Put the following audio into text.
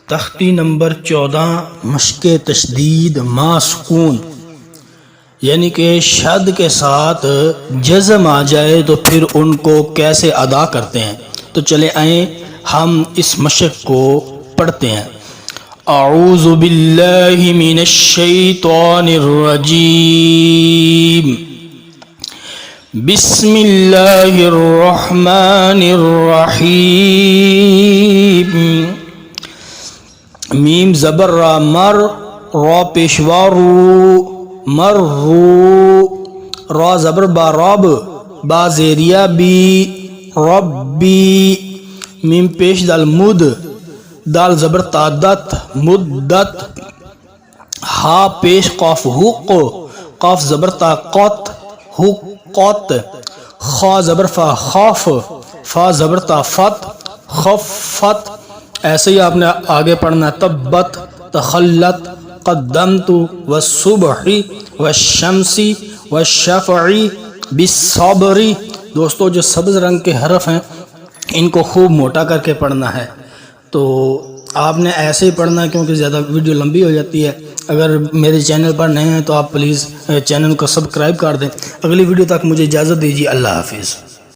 تختی نمبر 14 مشق تشدید ما سکون، یعنی کہ شد کے ساتھ جزم آ جائے تو پھر ان کو کیسے ادا کرتے ہیں۔ تو چلے آئیں ہم اس مشق کو پڑھتے ہیں۔ اعوذ باللہ من الشیطان الرجیم، بسم اللہ الرحمن الرحیم۔ میم زبر را مر، را پیشوا رو، مر رو، را زبر با رب، با زیریا بی، ربی، میم پیش دال مد، دال زبر تادت، مدت، ہا پیش قاف حق، قاف زبر طاقت، حقت، خا زبر فا خاف، فا زبر طافت، خفت۔ ایسے ہی آپ نے آگے پڑھنا تبت، تخلت، قدمت، والصبح، والشمس، والشفع، بالصبر۔ دوستو جو سبز رنگ کے حرف ہیں ان کو خوب موٹا کر کے پڑھنا ہے، تو آپ نے ایسے ہی پڑھنا ہے کیونکہ زیادہ ویڈیو لمبی ہو جاتی ہے۔ اگر میرے چینل پر نئے ہیں تو آپ پلیز چینل کو سبسکرائب کر دیں۔ اگلی ویڈیو تک مجھے اجازت دیجیے، اللہ حافظ۔